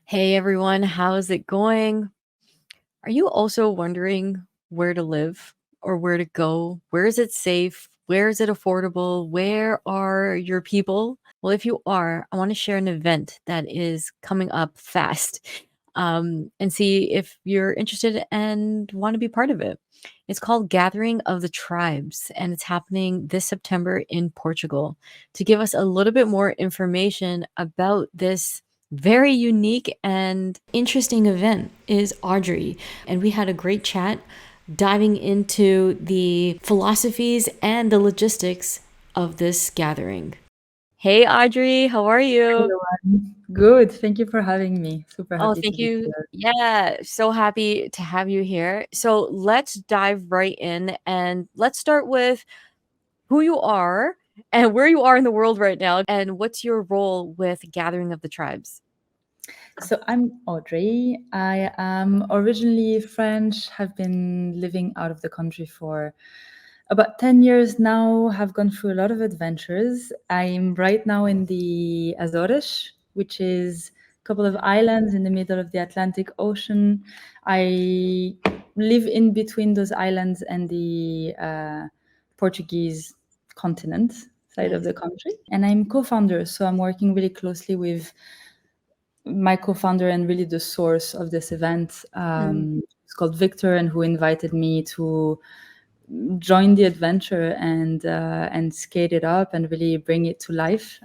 Hey everyone, how's it going? Are you also wondering where to live or where to go? Where is it safe? Where is it affordable? Where are your people? Well, if you are, I want to share an event that is coming up fast and see if you're interested and want to be part of it. It's called Gathering of the Tribes, and it's happening this September in Portugal. To give us a little bit more information about this very unique and interesting event is Audrey. And we had a great chat diving into the philosophies and the logistics of this gathering. Hey, Audrey, how are you? Everyone. Good. Thank you for having me. Super Oh, happy to thank be you. here. Yeah, so happy to have you here. So let's dive right in and let's start with who you are and where you are in the world right now and what's your role with Gathering of the Tribes. So I'm Audrey. I am originally French, have been living out of the country for about 10 years now, have gone through a lot of adventures. I'm right now in the Azores, which is a couple of islands in the middle of the Atlantic Ocean. I live in between those islands and the Portuguese continent side of Nice. the country. And I'm co-founder, so I'm working really closely with my co-founder and really the source of this event. It's called Victor, and who invited me to join the adventure and skate it up and really bring it to life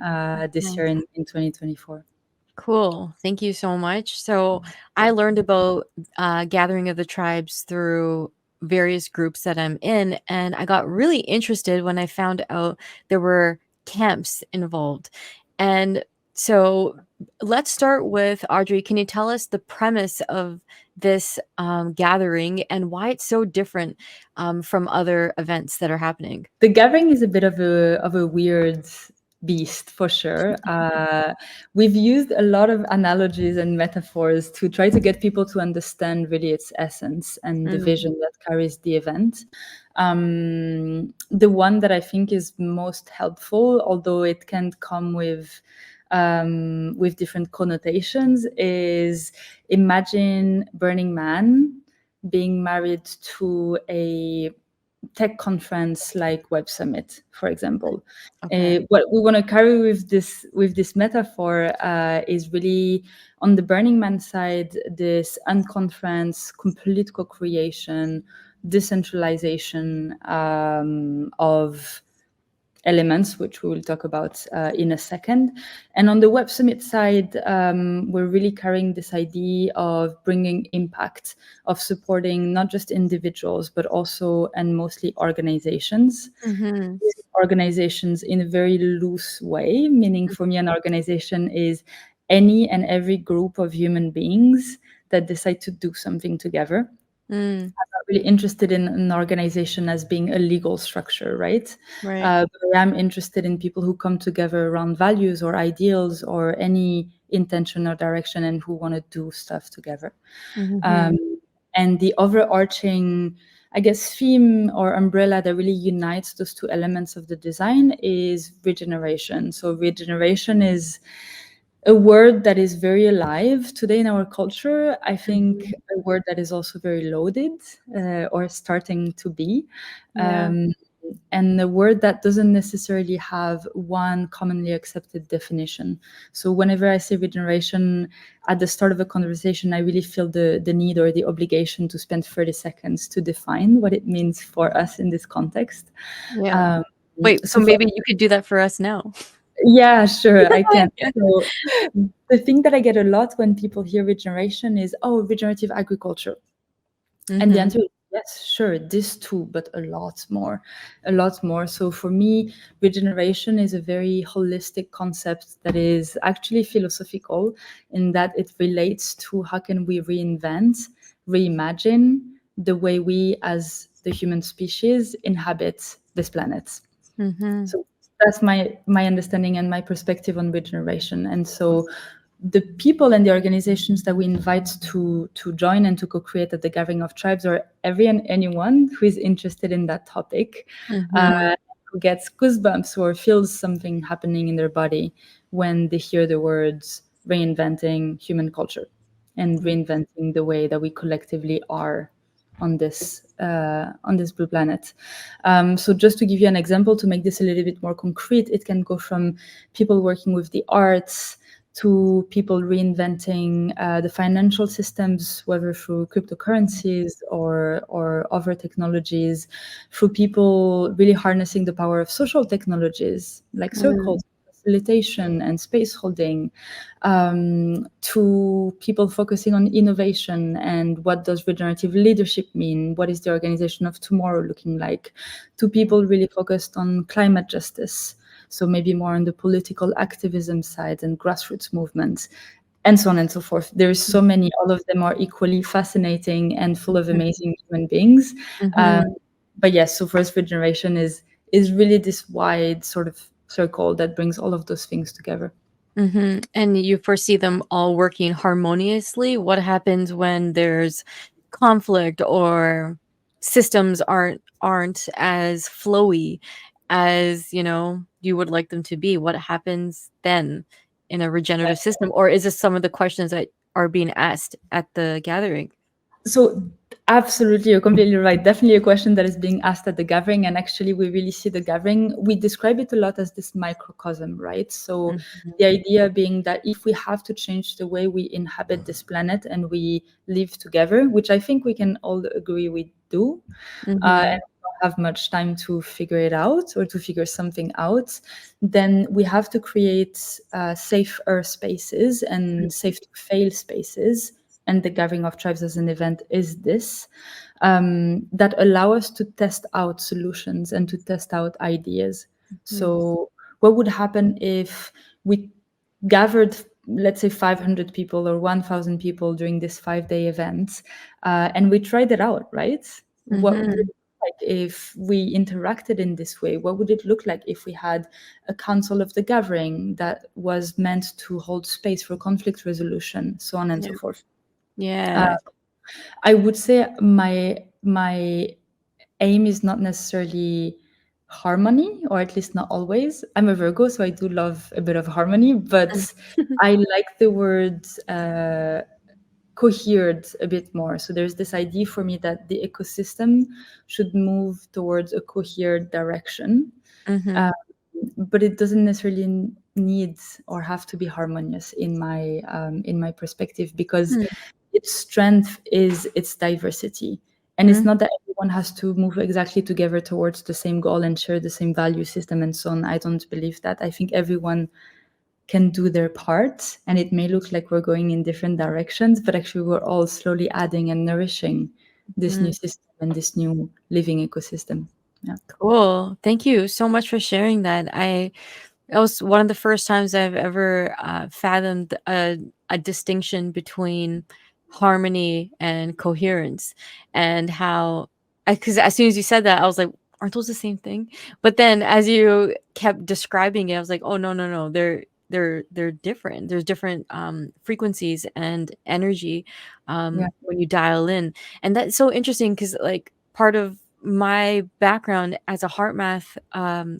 this year Nice. in 2024. Cool. Thank you so much. So I learned about Gathering of the Tribes through various groups that I'm in, and I got really interested when I found out there were camps involved. And so let's start with Audrey. Can you tell us the premise of this gathering and why it's so different from other events that are happening? The gathering is a bit of a weird beast for sure. We've used a lot of analogies and metaphors to try to get people to understand really its essence and the Mm, vision that carries the event. The one that I think is most helpful, although it can come with different connotations, is imagine Burning Man being married to a tech conference like Web Summit, for example. okay. What we want to carry with this metaphor is really on the Burning Man side, this unconference, complete co-creation, decentralization of elements, which we will talk about in a second. And on the Web Summit side, we're really carrying this idea of bringing impact, of supporting not just individuals, but also and mostly organizations. Mm-hmm. Organizations in a very loose way, meaning for me, an organization is any and every group of human beings that decide to do something together. Mm, Really interested in an organization as being a legal structure, right? right. But I am interested in people who come together around values or ideals or any intention or direction and who want to do stuff together. Mm-hmm. Um, and the overarching, I guess, theme or umbrella that really unites those two elements of the design is regeneration. So regeneration is a word that is very alive today in our culture. I think Mm-hmm. a word that is also very loaded or starting to be. Yeah. Um, and a word that doesn't necessarily have one commonly accepted definition. So whenever I say regeneration at the start of a conversation, I really feel the need or the obligation to spend 30 seconds to define what it means for us in this context. Yeah. Um, Wait, so so for maybe you could do that for us now. Yeah, sure, I can. Yeah. So the thing that I get a lot when people hear regeneration is, oh, regenerative agriculture. And the Mhm. answer is yes, sure, this too, but a lot more, a lot more. So for me, regeneration is a very holistic concept that is actually philosophical in that it relates to how can we reinvent, reimagine the way we as the human species inhabit this planet. Mhm. So that's my understanding and my perspective on regeneration. And so the people and the organizations that we invite to join and to co-create at the Gathering of Tribes are every and anyone who is interested in that topic, Mhm. who gets goosebumps or feels something happening in their body when they hear the words reinventing human culture and reinventing the way that we collectively are on this blue planet. So just to give you an example, to make this a little bit more concrete, it can go from people working with the arts to people reinventing the financial systems, whether through cryptocurrencies or other technologies, through people really harnessing the power of social technologies like Mm, circles, facilitation, and space holding, to people focusing on innovation and what does regenerative leadership mean? What is the organization of tomorrow looking like? To people really focused on climate justice, so maybe more on the political activism side and grassroots movements, and so on and so forth. There's so many, all of them are equally fascinating and full of amazing human beings. Um, mhm. but yes, so first regeneration is really this wide sort of circle that brings all of those things together. And you foresee them all working harmoniously? What happens when there's conflict or systems aren't as flowy as, you would like them to be? What happens then in a regenerative system? Or is this some of the questions that are being asked at the gathering? So absolutely, you're completely right. Definitely a question that is being asked at the gathering, and actually we really see the gathering. We describe it a lot as this microcosm, right? So Mhm, the idea being that if we have to change the way we inhabit this planet and we live together, which I think we can all agree we do, and mhm, we don't have much time to figure it out or to figure something out, then we have to create safer spaces and safe to fail spaces. And the Gathering of Tribes as an event is this, that allow us to test out solutions and to test out ideas. mhm, So, what would happen if we gathered, let's say, 500 people or 1,000 people during this 5-day event, and we tried it out, right? What would it mhm. look like if we interacted in this way? What would it look like if we had a council of the gathering that was meant to hold space for conflict resolution, so on and Yeah. so forth? Uh, Yeah. I would say my aim is not necessarily harmony, or at least not always. I'm a Virgo, so I do love a bit of harmony, but I like the word cohered a bit more. So there's this idea for me that the ecosystem should move towards a cohered direction, uh, Mhm. but it doesn't necessarily need or have to be harmonious in my perspective, because Mm, its strength is its diversity. And it's mm, not that everyone has to move exactly together towards the same goal and share the same value system and so on. I don't believe that. I think everyone can do their part, and it may look like we're going in different directions, but actually we're all slowly adding and nourishing this new mm. system and this new living ecosystem. Yeah. Cool. Thank you so much for sharing that. That was one of the first times I've ever fathomed a distinction between harmony and coherence, and how, because as soon as you said that, I was like, aren't those the same thing? But then as you kept describing it, I was like, oh no, no, no, they're different. There's different frequencies and energy Yeah. when you dial in, and that's so interesting because like part of my background as a heart math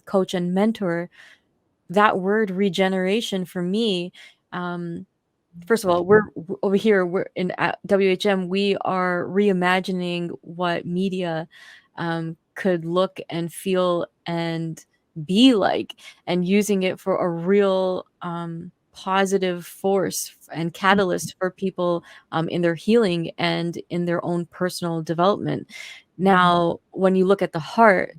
coach and mentor, that word regeneration for me, um, first of all, over here, we're in at WHM, we are reimagining what media could look and feel and be like, and using it for a real positive force and catalyst for people in their healing and in their own personal development. Now, when you look at the heart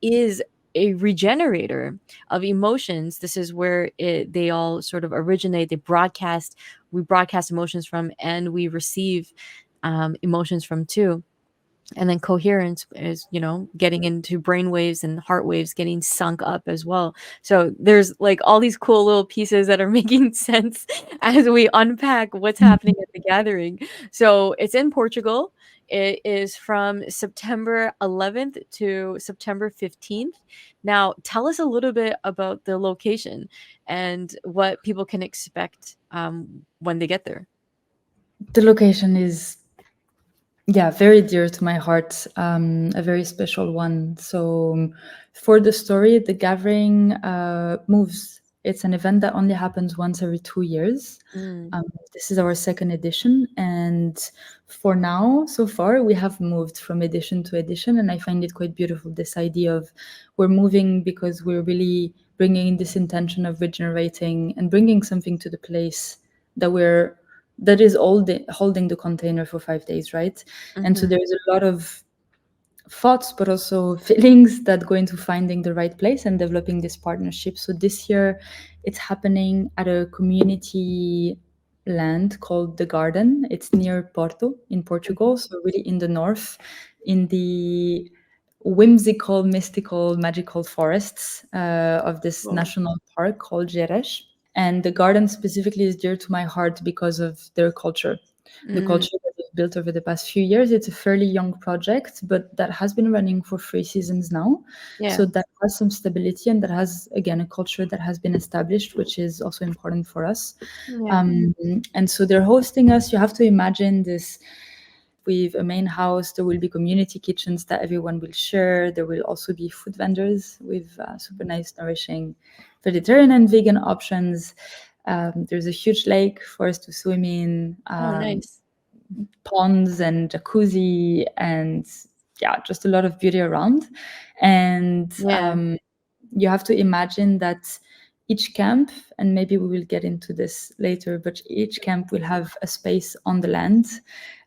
is a regenerator of emotions. This is where they all sort of originate. We broadcast emotions from, and we receive emotions from too. And then coherence is, getting into brain waves and heart waves getting sunk up as well. So there's like all these cool little pieces that are making sense as we unpack what's happening at the gathering. So it's in Portugal. It is from September 11th to September 15th. Now, tell us a little bit about the location and what people can expect when they get there. The location is, yeah, very dear to my heart, a very special one. So, for the story, the gathering moves It's an event that only happens once every 2 years. Mm. This is our second edition, and for now, so far, we have moved from edition to edition, and I find it quite beautiful. This idea of we're moving because we're really bringing in this intention of regenerating and bringing something to the place that is holding the container for 5 days, right? And so Mhm. there's a lot of thoughts, but also feelings that go into finding the right place and developing this partnership. So this year, it's happening at a community land called the Garden. It's near Porto in Mhm. Portugal, so really in the north, in the whimsical, mystical, magical forests of this Cool. national park called Jerez. And the garden specifically is dear to my heart because of their culture, the Mm. culture that they've built over the past few years. It's a fairly young project, but that has been running for 3 seasons now. Yeah. So that has some stability, and that has, again, a culture that has been established, which is also important for us. Yeah. Um, and so they're hosting us. You have to imagine this with a main house. There will be community kitchens that everyone will share. There will also be food vendors with super nice, nourishing vegetarian and vegan options. There's a huge lake for us to swim in, Oh, nice. ponds and jacuzzi, and yeah, just a lot of beauty around. And Yeah. you have to imagine that each camp, and maybe we will get into this later, but each camp will have a space on the land.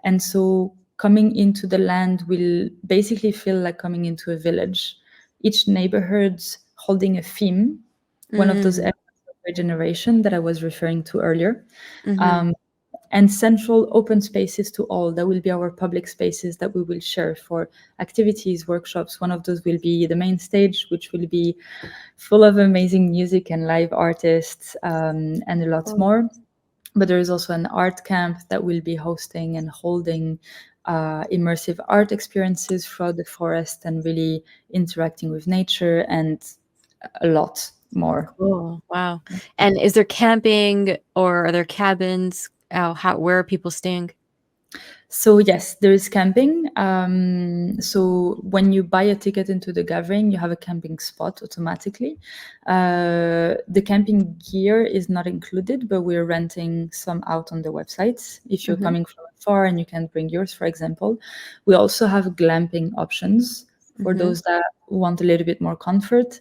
And so coming into the land will basically feel like coming into a village. Each neighborhood holding a theme, one of those Mm. elements of regeneration that I was referring to earlier. Mhm. Um, and central open spaces to all. That will be our public spaces that we will share for activities, workshops. One of those will be the main stage, which will be full of amazing music and live artists, and a lot Cool. more. But there is also an art camp that will be hosting and holding immersive art experiences throughout the forest and really interacting with nature, and a lot more. Cool. Wow. And is there camping or are there cabins? Where are people staying? So yes, there is camping. So when you buy a ticket into the gathering, you have a camping spot automatically. The camping gear is not included, but we're renting some out on the website. If you're Mhm. coming from afar and you can bring yours, for example, we also have glamping options for Mhm. those that want a little bit more comfort.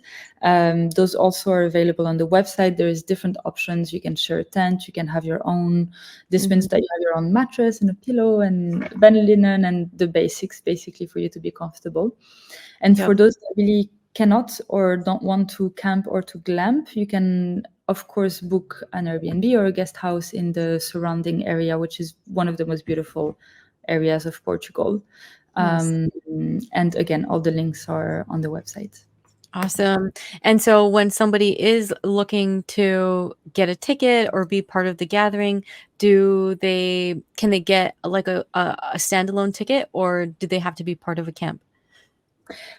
Those also are available on the website. There is different options. You can share a tent. You can have your own. This means Mhm. that you have your own mattress and a pillow and bed linen and the basics, basically, for you to be comfortable. And Yep. for those that really cannot or don't want to camp or to glamp, you can, of course, book an Airbnb or a guest house in the surrounding area, which is one of the most beautiful areas of Portugal. Nice. Um, and again, all the links are on the website. Awesome. And so when somebody is looking to get a ticket or be part of the gathering, can they get like a standalone ticket or do they have to be part of a camp?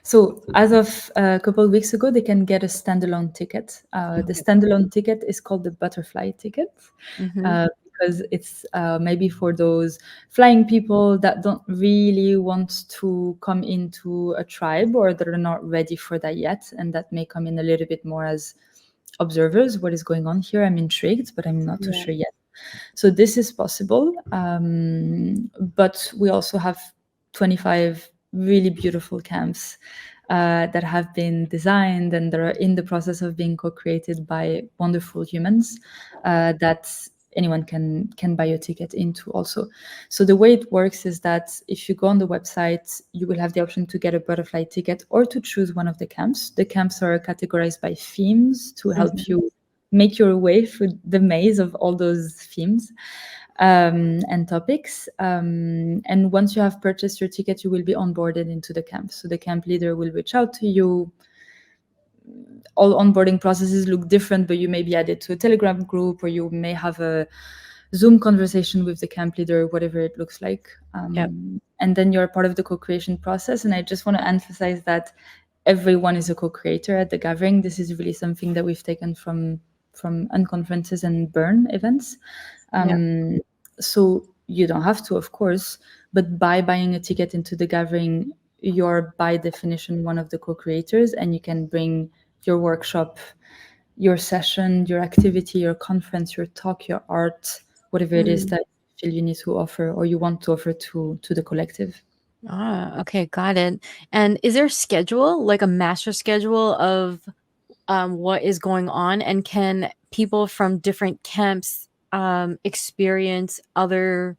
So, as of a couple of weeks ago, they can get a standalone ticket. The Okay. standalone ticket is called the butterfly ticket, Mhm. because it's maybe for those flying people that don't really want to come into a tribe or that are not ready for that yet, and that may come in a little bit more as observers. What is going on here? I'm intrigued, but I'm not too Yeah. sure yet. So this is possible, but we also have 25 really beautiful camps that have been designed and that are in the process of being co-created by wonderful humans that anyone can buy a ticket into also. So the way it works is that if you go on the website, you will have the option to get a butterfly ticket or to choose one of the camps. The camps are categorized by themes to help Mhm. you make your way through the maze of all those themes and topics. And once you have purchased your ticket, you will be onboarded into the camp. So the camp leader will reach out to you. All onboarding processes look different, but you may be added to a Telegram group or you may have a Zoom conversation with the camp leader, whatever it looks like. Yep. And then you're part of the co creation process. And I just want to emphasize that everyone is a co-creator at the gathering. This is really something that we've taken from unconferences and burn events. Yep. Um, so you don't have to, of course, but by buying a ticket into the gathering, you're by definition one of the co-creators, and you can bring your workshop, your session, your activity, your conference, your talk, your art, whatever it is Mm. that you feel you need to offer or you want to offer to the collective. Okay, got it. And is there a schedule, like a master schedule of what is going on? And can people from different camps experience other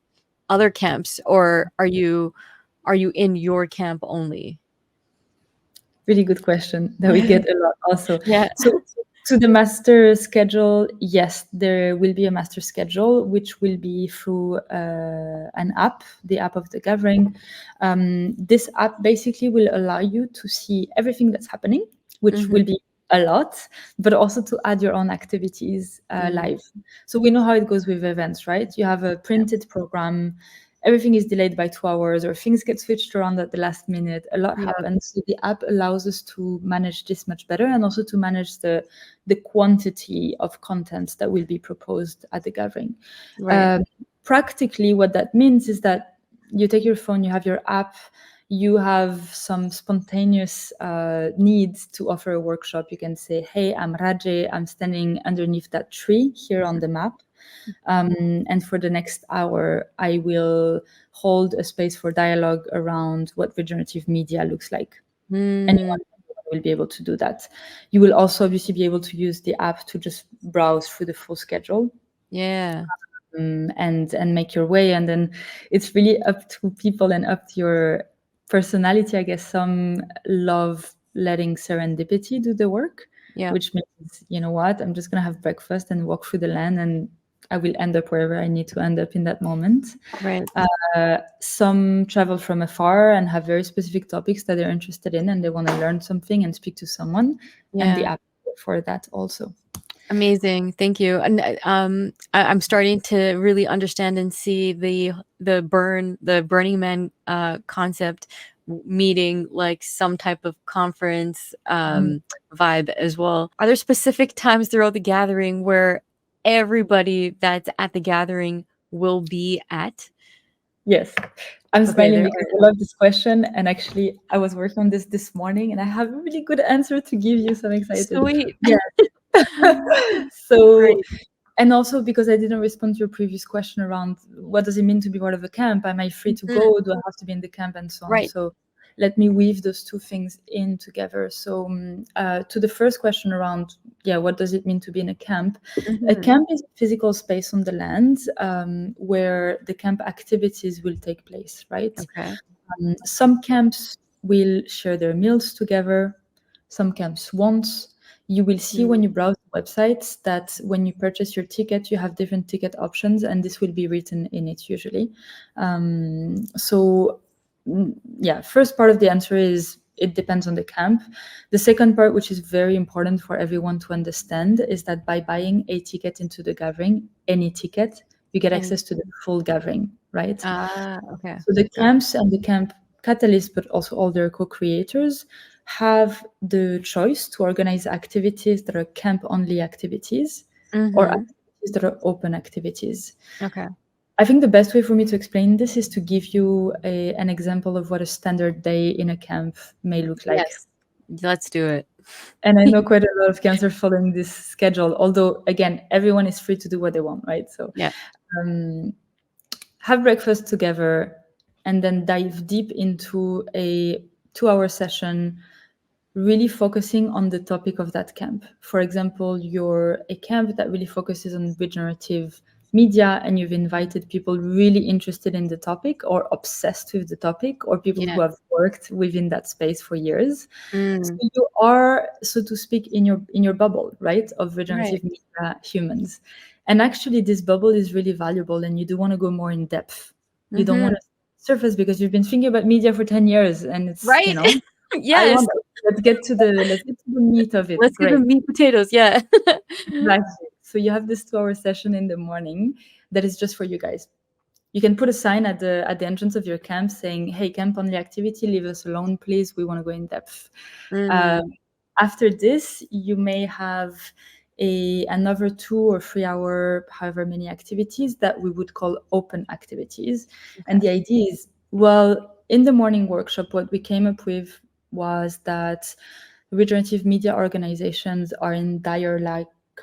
camps, or are you in your camp only? Really good question that we get a lot also. Yeah. So to the master schedule, yes, there will be a master schedule, which will be through an app, the app of the gathering. This app basically will allow you to see everything that's happening, which Mm-hmm. will be a lot, but also to add your own activities Mm, live. So we know how it goes with events, right? You have a yeah. printed program, everything is delayed by 2 hours or things get switched around at the last minute. A lot Yeah. happens. So the app allows us to manage this much better and also to manage the quantity of content that will be proposed at the gathering. Right. Um, Practically, what that means is that you take your phone, you have your app, you have some spontaneous needs to offer a workshop. You can say, hey, I'm Raje, I'm standing underneath that tree here on the map. And for the next hour, I will hold a space for dialogue around what regenerative media looks like. Mm, Anyone will be able to do that. You will also obviously be able to use the app to just browse through the full schedule, yeah. and make your way. And then it's really up to people and up to your personality. I guess some love letting serendipity do the work, Yeah. which means, you know what, I'm just gonna have breakfast and walk through the land, and I will end up wherever I need to end up in that moment. Right. Some travel from afar and have very specific topics that they're interested in, and they want to learn something and speak to someone, and the Yeah. app for that also. Amazing. Thank you. And I'm starting to really understand and see the Burning Man concept meeting like some type of conference Mhm. vibe as well. Are there specific times throughout the gathering where everybody that's at the gathering will be at? Yes. I'm Okay, smiling there because are. I love this question. And actually, I was working on this morning and I have a really good answer to give you. So I'm excited. Sweet. Yeah. So, Great. and also because I didn't respond to your previous question around what does it mean to be part of a camp? Am I free to Mhm. go? Do I have to be in the camp and so on? Right. So let me weave those two things in together. So to the first question around, yeah, what does it mean to be in a camp? A Mhm. camp is a physical space on the land where the camp activities will take place, right? Okay. Some camps will share their meals together, some camps won't. You will see when Mm. you browse websites that when you purchase your ticket, you have different ticket options, and this will be written in it usually. So, yeah, first part of the answer is it depends on the camp. The second part, which is very important for everyone to understand, is that by buying a ticket into the gathering, any ticket, you get And access to the full gathering, right? okay. So the Got camps and the camp catalysts, but also all their co-creators, have the choice to organize activities that are camp-only activities or Mhm. activities that are open activities. Okay. I think the best way for me to explain this is to give you an example of what a standard day in a camp may look like. Yes. Let's do it. And I know quite a lot of camps are following this schedule, although, again, everyone is free to do what they want, right? So Yeah. um, have breakfast together, and then dive deep into a 2 hour session, really focusing on the topic of that camp. For example, you're a camp that really focuses on regenerative media, and you've invited people really interested in the topic or obsessed with the topic, or people Yeah. who have worked within that space for years. So Mm. you are, so to speak, in your bubble, right, of Right. regenerative media humans. And actually, this bubble is really valuable, and you do want to go more in depth. You don't want Mhm. to surface because you've been thinking about media for 10 years, and it's, Right. I Yes. want that. Let's get to the meat of it. Let's get the Great. meat potatoes. Yeah. Exactly. So you have this 2 hour session in the morning that is just for you guys. You can put a sign at the entrance of your camp saying, "Hey, camp only activity, leave us alone, please. We want to go in depth." Uh, Mm. After this, you may have another 2 or 3 hour, however many activities that we would call open activities. And Okay. the idea is, well, in the morning workshop, what we came up with was that regenerative media organizations are in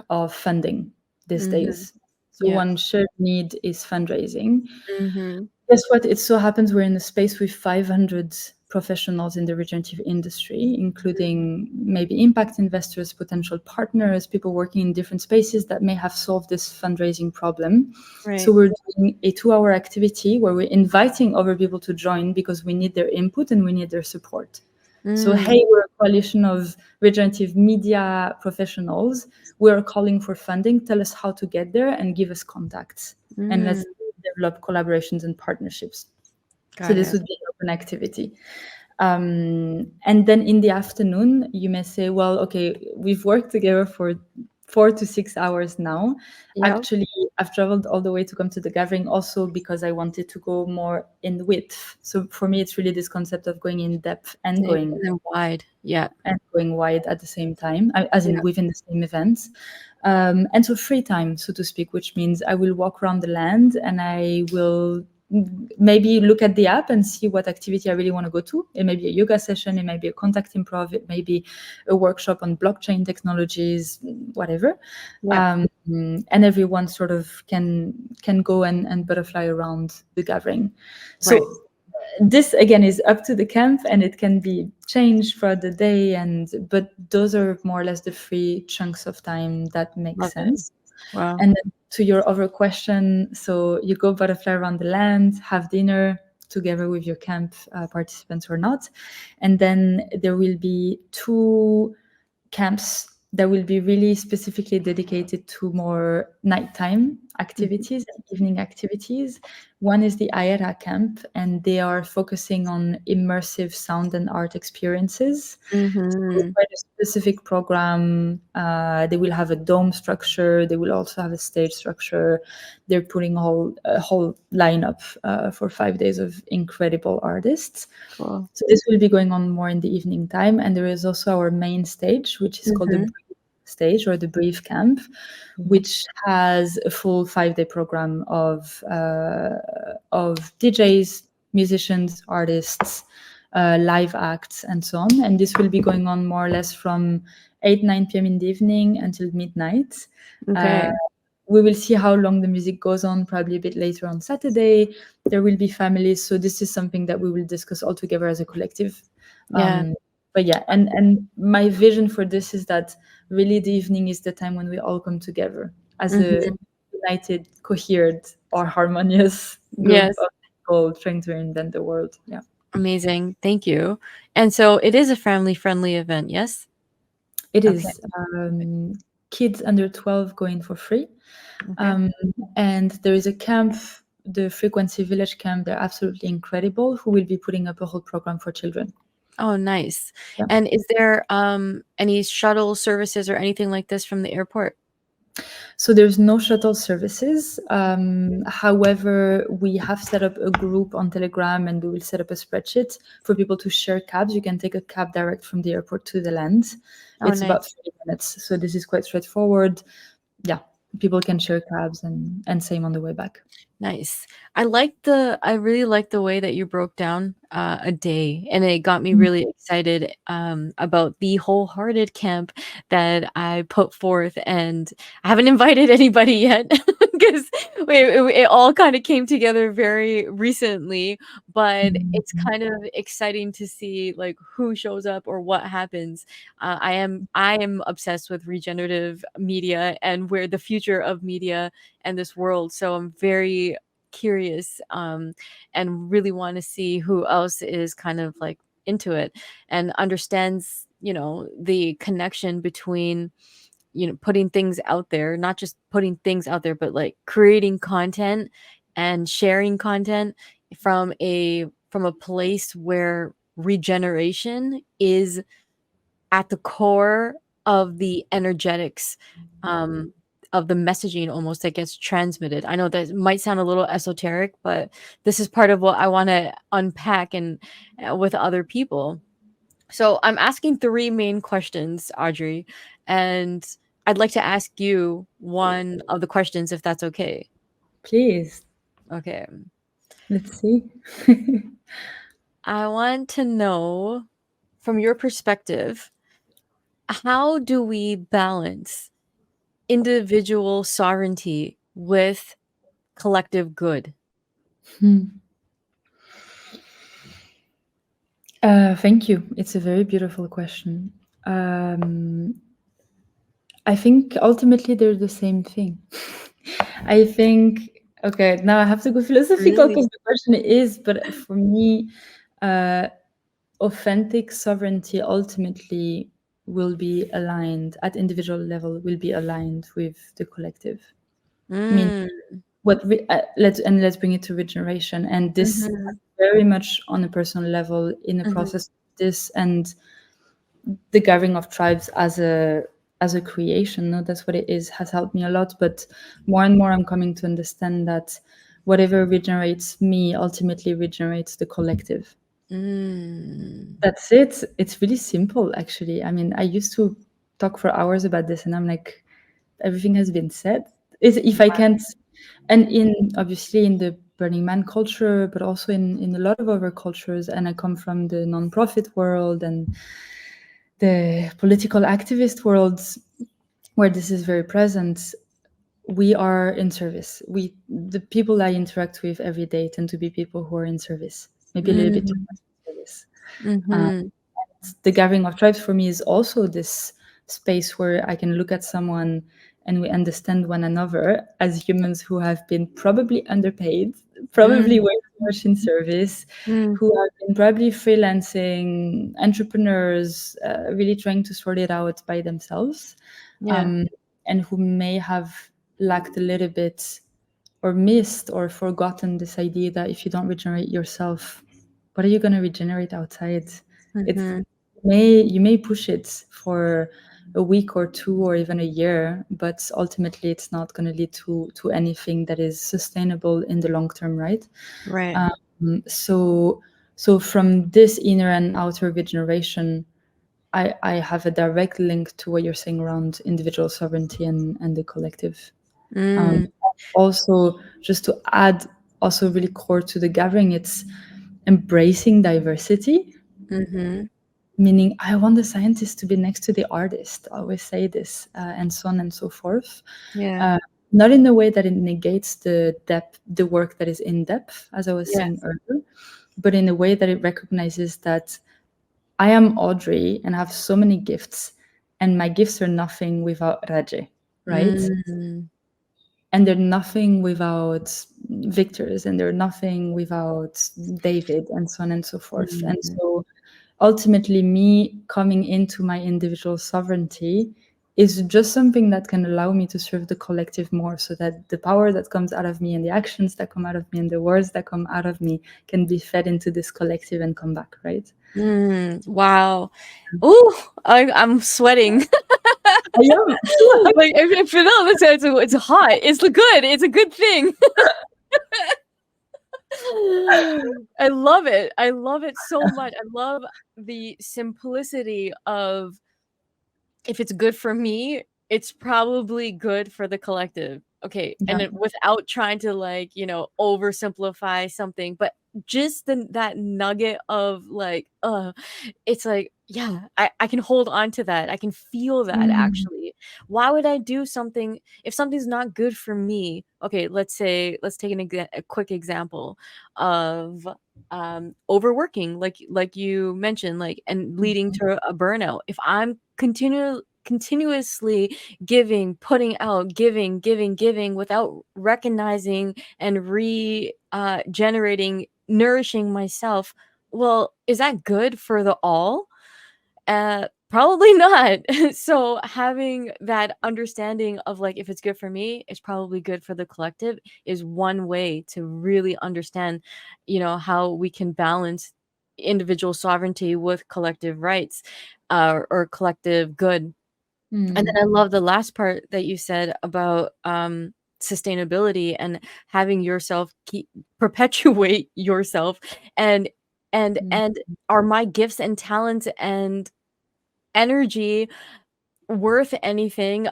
of funding these Mhm. days. So Yeah. one shared need is fundraising. Mhm. Guess what? It so happens we're in a space with 500 professionals in the regenerative industry, including maybe impact investors, potential partners, people working in different spaces that may have solved this fundraising problem. So Right. we're doing a 2-hour activity where we're inviting other people to join because we need their input and we need their support. So, Mm. hey, we're a coalition of regenerative media professionals. We're calling for funding. Tell us how to get there and give us contacts. And Mm. let's develop collaborations and partnerships. So Got this it. would be an open activity. And then in the afternoon, you may say, well, okay, we've worked together for 4 to 6 hours now. Yep. Actually, I've traveled all the way to come to the gathering also because I wanted to go more in width. So for me, it's really this concept of going in depth and Deep going and then wide. Yeah. wide at the same time, as in Yeah. within the same events. And so free time, so to speak, which means I will walk around the land and I will maybe look at the app and see what activity I really want to go to. It may be a yoga session, it may be a contact improv, it may be a workshop on blockchain technologies, whatever. Yeah. And everyone sort of can go and butterfly around the gathering. Right. So this again is up to the camp and it can be changed throughout the day, but those are more or less the 3 chunks of time that make Love it. sense. Wow. And then to your other question, so you go butterfly around the land, have dinner together with your camp participants or not, and then there will be 2 camps that will be really specifically dedicated to more nighttime Mhm. activities and evening activities. One is the Aera camp, and they are focusing on immersive sound and art experiences. So Mhm. quite a specific program. They will have a dome structure. They will also have a stage structure. They're putting a whole lineup for 5 days of incredible artists. Cool. So this will be going on more in the evening time, and there is also our main stage, which is called the Mhm. Brief stage or the Brief camp, Mhm. which has a full 5-day program of DJs, musicians, artists, live acts, and so on. And this will be going on more or less from 8-9 p.m. in the evening until midnight. Uh, Okay. we will see how long the music goes on, probably a bit later on Saturday. There will be families. So this is something that we will discuss all together as a collective. Yeah. But yeah, and my vision for this is that really the evening is the time when we all come together as a Mhm. united, coherent, or harmonious group Yes. of people trying to reinvent the world. Yeah, Amazing. Thank you. And so it is a family-friendly event, yes? it Okay. is. Kids under 12 go in for free. Okay. Um, and there is a camp, the Frequency Village camp. They're absolutely incredible. Who will be putting up a whole program for children? Oh, nice. Yeah. And is there, any shuttle services or anything like this from the airport? So there's no shuttle services. However, we have set up a group on Telegram, and we will set up a spreadsheet for people to share cabs. You can take a cab direct from the airport to the land. Oh, It's about nice. 30 minutes. So this is quite straightforward. Yeah, people can share cabs and same on the way back. Nice. I really like the way that you broke down, a day, and it got me Mm. really excited, about the wholehearted camp that I put forth, and I haven't invited anybody yet because it all kinda came together very recently, but it's Mhm. kind of exciting to see, like, who shows up or what happens. I am obsessed with regenerative media and where the future of media and this world. So I'm very curious, and really want to see who else is kind of like into it and understands, the connection between, putting things out there, not just putting things out there, but like creating content and sharing content from a place where regeneration is at the core of the energetics, um, of the messaging almost that gets transmitted. I know that might sound a little esoteric, but this is part of what I want to unpack and with other people. So I'm asking three main questions, Audrey, and I'd like to ask you one of the questions if that's okay. Please, Okay. let's see. I want to know from your perspective, how do we balance individual sovereignty with collective good? Thank you. It's a very beautiful question. I think ultimately they're the same thing. I think, okay, now I have to go philosophical Really? because the question is, but for me, authentic sovereignty ultimately will be aligned at individual level, will be aligned with the collective. I mean, Mm. let's bring it to regeneration, and this Mhm. very much on a personal level in the Mhm. process of this and the gathering of tribes as a creation. No, that's what it is. Has helped me a lot, but more and more I'm coming to understand that whatever regenerates me ultimately regenerates the collective. Mm. That's it. It's really simple, actually. I mean, I used to talk for hours about this, and I'm like, everything has been said. If I can't, and in obviously in the Burning Man culture, but also in a lot of other cultures, and I come from the nonprofit world and the political activist worlds where this is very present. We are in service. The people I interact with every day tend to be people who are in service, maybe a little bit too Mm. much in service. Mhm. The gathering of tribes for me is also this space where I can look at someone and we understand one another as humans who have been probably underpaid, probably Mm. way too much in service, Mm. who have been probably freelancing, entrepreneurs, really trying to sort it out by themselves, Yeah. um, and who may have lacked a little bit or missed or forgotten this idea that if you don't regenerate yourself, what are you going to regenerate outside? It's Mhm. you may push it for a week or two or even a year, but ultimately it's not going to lead to anything that is sustainable in the long term, right? Right. So from this inner and outer regeneration, I have a direct link to what you're saying around individual sovereignty and the collective. Mm. Also, just to add, also really core to the gathering, it's embracing diversity, Mhm. meaning I want the scientist to be next to the artist. I always say this, and so on and so forth. Yeah. Uh, Not in a way that it negates the depth, the work that is in depth, as I was Yeah. saying earlier, but in a way that it recognizes that I am Audrey and have so many gifts, and my gifts are nothing without Raje, right? Mm. And they're nothing without Victor's, and they're nothing without David, and so on and so forth. And Mhm. so ultimately, me coming into my individual sovereignty is just something that can allow me to serve the collective more, so that the power that comes out of me and the actions that come out of me and the words that come out of me can be fed into this collective and come back, right? Mm. Wow. Ooh, I'm sweating. I am. Like, if you know, it's hot. It's good. It's a good thing. I love it. I love it so much. I love the simplicity of if it's good for me, it's probably good for the collective. Okay, Yeah. and without trying to like, oversimplify something, but just that nugget of like, it's like, yeah, I can hold on to that. I can feel that Mm, actually. Why would I do something if something's not good for me? Okay, let's take a quick example of overworking, like you mentioned, like, and leading mhm, to a burnout. If I'm continuously giving, putting out, giving without recognizing and generating, nourishing myself, well, is that good for the all? Probably not. So having that understanding of like, if it's good for me, it's probably good for the collective is one way to really understand, how we can balance individual sovereignty with collective rights, or collective good. And then mm, I love the last part that you said about sustainability and having yourself perpetuate yourself, and mm, are my gifts and talents and energy worth anything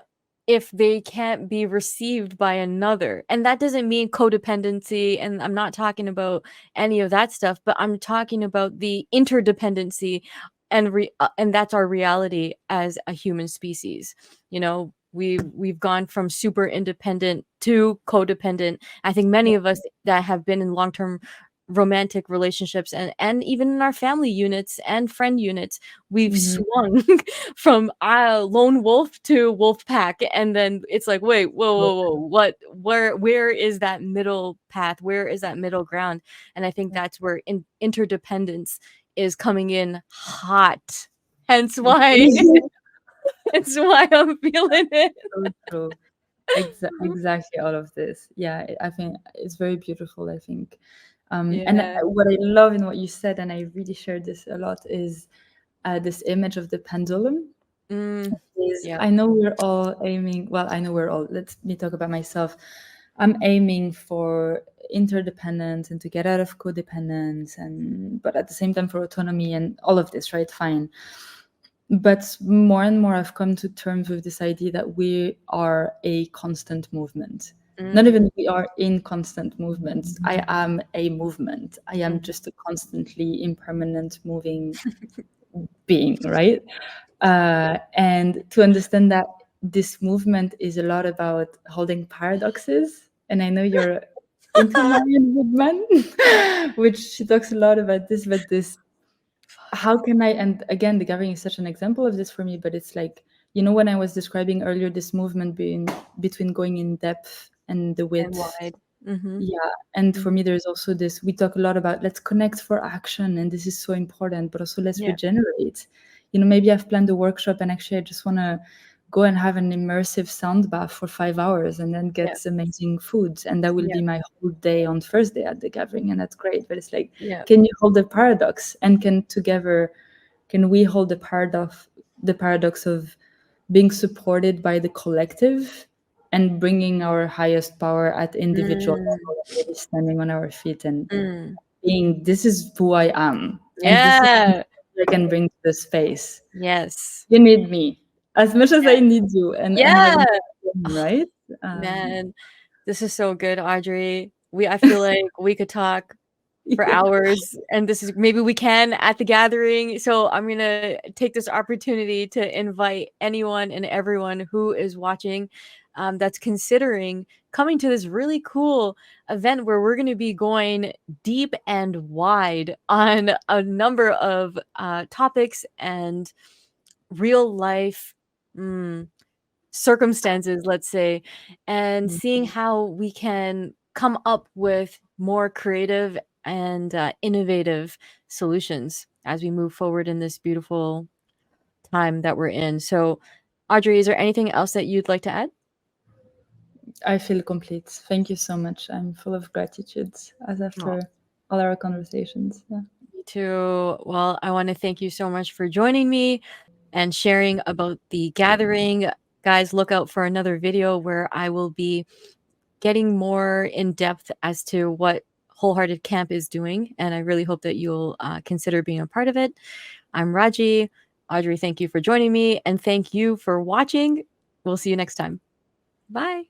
if they can't be received by another? And that doesn't mean codependency, and I'm not talking about any of that stuff, but I'm talking about the interdependency, and that's our reality as a human species. You know, We've gone from super independent to codependent. I think many of us that have been in long-term romantic relationships and even in our family units and friend units, we've swung from lone wolf to wolf pack, and then it's like, wait, whoa, where is that middle path? Where is that middle ground? And I think that's where interdependence is coming in hot. Hence why it's why I'm feeling it. So true. Exactly all of this. Yeah, I think it's very beautiful, I think. And Yeah. what I love in what you said, and I really share this a lot, is this image of the pendulum. Is Yeah. I know we're all aiming, well, I know we're all, let me talk about myself. I'm aiming for interdependence and to get out of codependence, and but at the same time for autonomy and all of this, right? Fine. But more and more I've come to terms with this idea that we are a constant movement. Not even we are in constant movements. I am a movement. I am just a constantly impermanent moving being, right? And to understand that this movement is a lot about holding paradoxes. And I know you're into Marion Woodman, which she talks a lot about this, but this, how can I, and again, the gathering is such an example of this for me, but it's like, when I was describing earlier this movement being between going in depth and the And width. wide. Yeah. And for me, there's also this, we talk a lot about let's connect for action, and this is so important, but also let's Yeah. regenerate. Maybe I've planned a workshop and actually I just want to go and have an immersive sound bath for 5 hours and then Yeah. get amazing food. And that will Yeah. be my whole day on Thursday at the gathering. And that's great. But it's like, Yeah. can you hold the paradox, and can we hold the paradox of being supported by the collective and bringing our highest power at individual level, and really standing on our feet and being, this is who I am, and this is Yeah. what I can bring to the space. Yes. You need me as much as I need you, and Yeah. having right. Man, this is so good, Audrey. I feel like we could talk for Yeah. hours, and this is maybe we can at the gathering. So I'm gonna take this opportunity to invite anyone and everyone who is watching, that's considering coming to this really cool event where we're going to be going deep and wide on a number of topics and real life circumstances, let's say, and seeing how we can come up with more creative and innovative solutions as we move forward in this beautiful time that we're in. So, Audrey, is there anything else that you'd like to add? I feel complete. Thank you so much. I'm full of gratitude as after all our conversations. Yeah. Me too. Well, I want to thank you so much for joining me and sharing about the gathering. Guys, look out for another video where I will be getting more in depth as to what Wholehearted Camp is doing. And I really hope that you'll consider being a part of it. I'm Raji. Audrey, thank you for joining me. And thank you for watching. We'll see you next time. Bye.